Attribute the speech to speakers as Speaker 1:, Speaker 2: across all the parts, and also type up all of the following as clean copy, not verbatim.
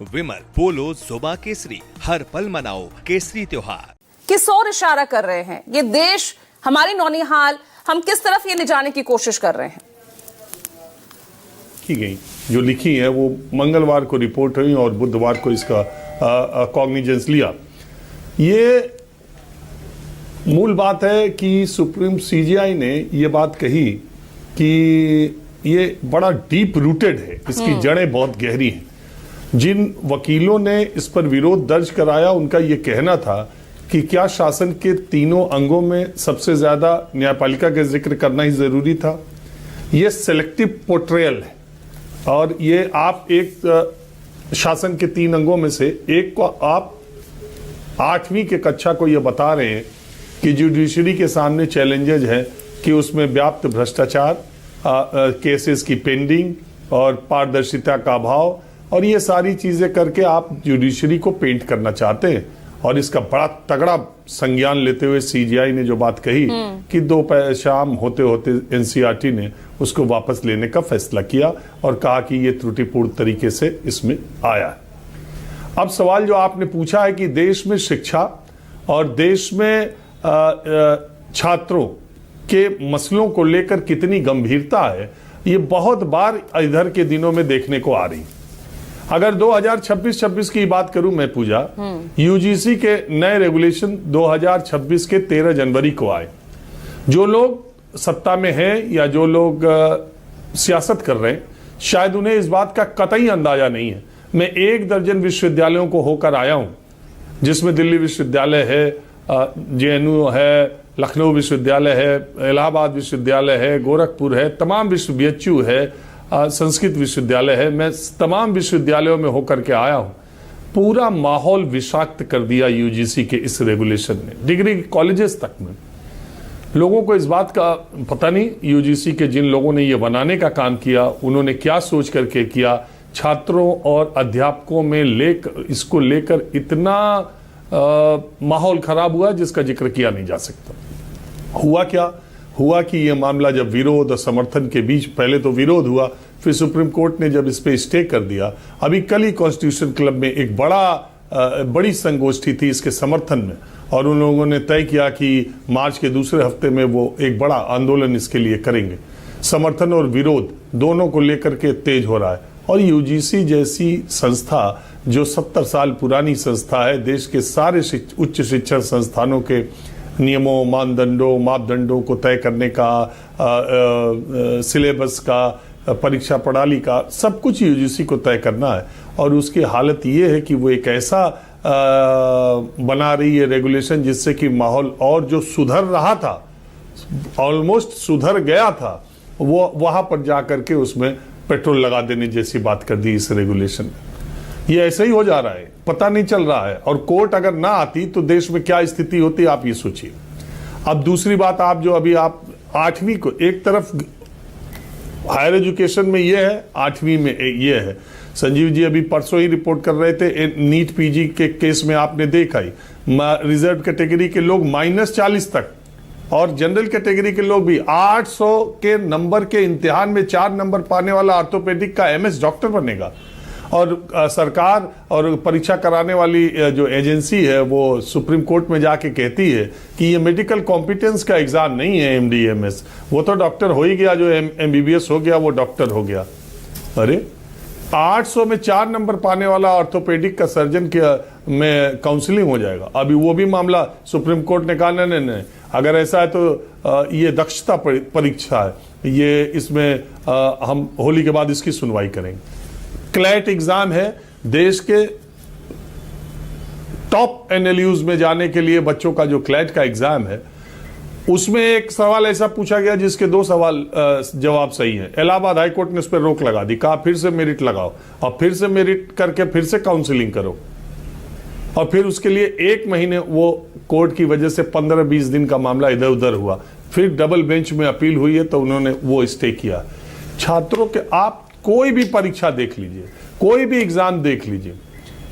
Speaker 1: विमल बोलो जुबा केसरी, हर पल मनाओ केसरी त्योहार।
Speaker 2: किस ओर इशारा कर रहे हैं ये देश, हमारी नौनिहाल, हम किस तरफ ये ले जाने की कोशिश कर रहे हैं?
Speaker 3: की गई जो लिखी है वो मंगलवार को रिपोर्ट हुई और बुधवार को इसका कॉग्निजेंस लिया। ये मूल बात है कि सुप्रीम सीजीआई ने ये बात कही कि ये बड़ा डीप रूटेड है, इसकी जड़ें बहुत गहरी हैं। जिन वकीलों ने इस पर विरोध दर्ज कराया उनका ये कहना था कि क्या शासन के तीनों अंगों में सबसे ज्यादा न्यायपालिका का जिक्र करना ही जरूरी था। ये सेलेक्टिव पोर्ट्रेयल है और ये आप एक शासन के तीन अंगों में से एक को आप 8वीं के कक्षा को ये बता रहे हैं कि जुडिशरी के सामने चैलेंजेज है कि उसमें व्याप्त भ्रष्टाचार, केसेस की पेंडिंग और पारदर्शिता का अभाव और ये सारी चीजें करके आप जुडिशरी को पेंट करना चाहते हैं। और इसका बड़ा तगड़ा संज्ञान लेते हुए सीजीआई ने जो बात कही कि शाम होते होते एनसीईआरटी ने उसको वापस लेने का फैसला किया और कहा कि ये त्रुटिपूर्ण तरीके से इसमें आया है। अब सवाल जो आपने पूछा है कि देश में शिक्षा और देश में छात्रों के मसलों को लेकर कितनी गंभीरता है, ये बहुत बार इधर के दिनों में देखने को आ रही। अगर 2026 की बात करूं मैं पूजा, यूजीसी के नए रेगुलेशन 2026 के 13 जनवरी को आए। जो लोग सत्ता में हैं या जो लोग सियासत कर रहे हैं शायद उन्हें इस बात का कतई अंदाजा नहीं है। मैं 1 दर्जन विश्वविद्यालयों को होकर आया हूं, जिसमें दिल्ली विश्वविद्यालय है, जेएनयू है, लखनऊ विश्वविद्यालय है, इलाहाबाद विश्वविद्यालय है, गोरखपुर है, तमाम बीएचयू है, संस्कृत विश्वविद्यालय है। मैं तमाम विश्वविद्यालयों में होकर के आया हूं। पूरा माहौल विषाक्त कर दिया यूजीसी के इस रेगुलेशन ने। डिग्री कॉलेजेस तक में लोगों को इस बात का पता नहीं, यूजीसी के जिन लोगों ने ये बनाने का काम किया उन्होंने क्या सोच करके किया। छात्रों और अध्यापकों में इसको लेकर इतना माहौल खराब हुआ जिसका जिक्र किया नहीं जा सकता। हुआ क्या हुआ कि ये मामला जब विरोध और समर्थन के बीच, पहले तो विरोध हुआ, फिर सुप्रीम कोर्ट ने जब इस पे स्टे कर दिया। अभी कल ही कॉन्स्टिट्यूशन क्लब में एक बड़ी संगोष्ठी थी इसके समर्थन में और उन लोगों ने तय किया कि मार्च के दूसरे हफ्ते में वो एक बड़ा आंदोलन इसके लिए करेंगे। समर्थन और विरोध दोनों को लेकर के तेज हो रहा है। और यूजीसी जैसी संस्था जो 70 साल पुरानी संस्था है, देश के सारे उच्च शिक्षण संस्थानों के नियमों, मापदंडों को तय करने का, सिलेबस का, परीक्षा प्रणाली का, सब कुछ यूजीसी को तय करना है। और उसकी हालत ये है कि वो एक ऐसा बना रही है रेगुलेशन जिससे कि माहौल और जो सुधर रहा था, ऑलमोस्ट सुधर गया था, वो वहां पर जाकर के उसमें पेट्रोल लगा देने जैसी बात कर दी इस रेगुलेशन में। ये ऐसे ही हो जा रहा है, पता नहीं चल रहा है। और कोर्ट अगर ना आती तो देश में क्या स्थिति होती आप ये सोचिए। अब दूसरी बात, आप 8वीं को एक तरफ हायर एजुकेशन में ये है, 8वीं में ये है। संजीव जी अभी परसों ही रिपोर्ट कर रहे थे नीट पीजी के केस में, आपने देखा ही रिजर्व कैटेगरी के लोग -40 तक और जनरल कैटेगरी के लोग भी 800 के नंबर के इम्तिहान में 4 नंबर पाने वाला ऑर्थोपेडिक का एमएस डॉक्टर बनेगा। और सरकार और परीक्षा कराने वाली जो एजेंसी है वो सुप्रीम कोर्ट में जाके कहती है कि ये मेडिकल कॉम्पिटेंस का एग्जाम नहीं है एमडीएमएस, वो तो डॉक्टर हो ही गया, जो एमबीबीएस हो गया वो डॉक्टर हो गया। अरे 800 में 4 नंबर पाने वाला ऑर्थोपेडिक का सर्जन में काउंसलिंग हो जाएगा। अभी वो भी मामला सुप्रीम कोर्ट ने कहा नहीं, अगर ऐसा है तो ये दक्षता परीक्षा है, ये इसमें हम होली के बाद इसकी सुनवाई करेंगे। क्लैट एग्जाम है, देश के टॉप एनएलयूज में जाने के लिए बच्चों का जो क्लैट का एग्जाम है, उसमें एक सवाल ऐसा पूछा गया जिसके 2 सवाल जवाब सही है। इलाहाबाद हाई कोर्ट ने उस पर रोक लगा दी, कहा फिर से मेरिट लगाओ और फिर से मेरिट करके फिर से काउंसलिंग करो। और फिर उसके लिए 1 महीने वो कोर्ट की वजह से 15-20 दिन का मामला इधर उधर हुआ। फिर डबल बेंच में अपील हुई है तो उन्होंने वो स्टे किया। छात्रों के, आप कोई भी परीक्षा देख लीजिए, कोई भी एग्जाम देख लीजिए,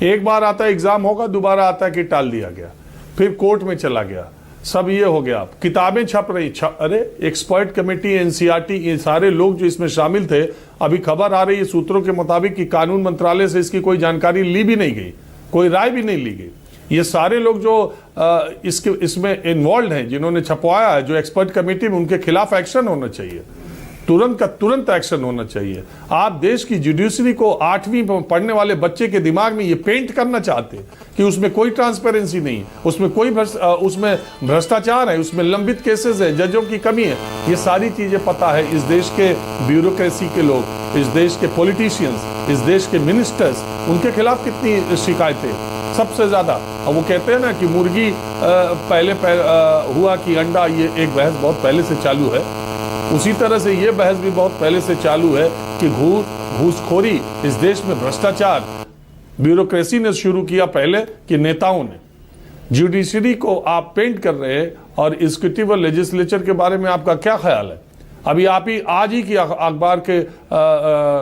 Speaker 3: एक बार आता है एग्जाम होगा, दोबारा आता है कि टाल दिया गया, फिर कोर्ट में चला गया, सब ये हो गया, किताबें छप रही अरे एक्सपर्ट कमेटी, एनसीईआरटी, ये सारे लोग जो इसमें शामिल थे, अभी खबर आ रही है सूत्रों के मुताबिक कि कानून मंत्रालय से इसकी कोई जानकारी ली भी नहीं गई, कोई राय भी नहीं ली गई। ये सारे लोग जो इसमें इन्वॉल्व हैं, जिन्होंने छपवाया है, जो एक्सपर्ट कमेटी में, उनके खिलाफ एक्शन होना चाहिए, तुरंत का तुरंत एक्शन होना चाहिए। आप देश की जुडिशरी को 8वीं पढ़ने वाले बच्चे के दिमाग में ये पेंट करना चाहते हैं कि उसमें कोई ट्रांसपेरेंसी नहीं है, उसमें कोई उसमें भ्रष्टाचार है, उसमें लंबित केसेस है, जजों की कमी है। ये सारी चीजें पता है इस देश के ब्यूरोक्रेसी के लोग, इस देश के पॉलिटिशियंस, इस देश के मिनिस्टर्स, उनके खिलाफ कितनी शिकायतें सबसे ज्यादा। और वो कहते हैं ना कि मुर्गी पहले हुआ कि अंडा, ये एक बहस बहुत पहले से चालू है। उसी तरह से ये बहस भी बहुत पहले से चालू है कि घूसखोरी इस देश में, भ्रष्टाचार ब्यूरोक्रेसी ने शुरू किया पहले कि नेताओं ने। जुडिशरी को आप पेंट कर रहे हैं। और एग्जीक्यूटिव और लेजिस्लेचर के बारे में आपका क्या ख्याल है? अभी आप ही आज ही की अखबार के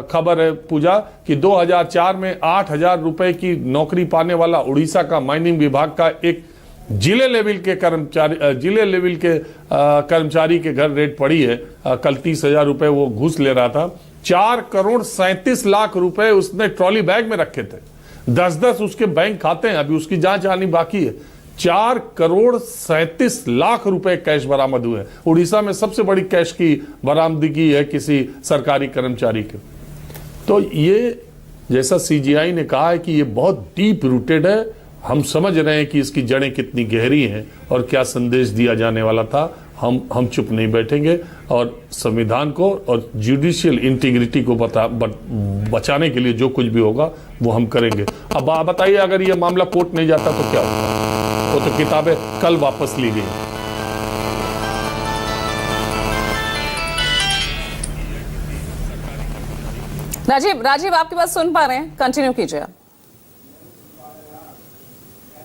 Speaker 3: खबर है पूजा कि 2004 में 8,000 रुपए की नौकरी पाने वाला उड़ीसा का माइनिंग विभाग का एक जिले लेवल के कर्मचारी के घर रेड पड़ी है। कल 30,000 रुपए वो घूस ले रहा था। 4 करोड़ 37 लाख रुपए उसने ट्रॉली बैग में रखे थे। 10-10 उसके बैंक खाते हैं, अभी उसकी जांच आनी बाकी है। 4 करोड़ 37 लाख रुपए कैश बरामद हुए। उड़ीसा में सबसे बड़ी कैश की बरामदगी है किसी सरकारी कर्मचारी के। तो ये जैसा सीजीआई ने कहा है कि ये बहुत डीप रूटेड है। हम समझ रहे हैं कि इसकी जड़ें कितनी गहरी हैं और क्या संदेश दिया जाने वाला था। हम चुप नहीं बैठेंगे और संविधान को और जुडिशियल इंटीग्रिटी को बचाने के लिए जो कुछ भी होगा वो हम करेंगे। अब आप बताइए, अगर ये मामला कोर्ट नहीं जाता तो क्या होता? वो तो किताबें कल वापस ली गई।
Speaker 2: राजीव आपकी बात सुन पा रहे हैं, कंटिन्यू कीजिए।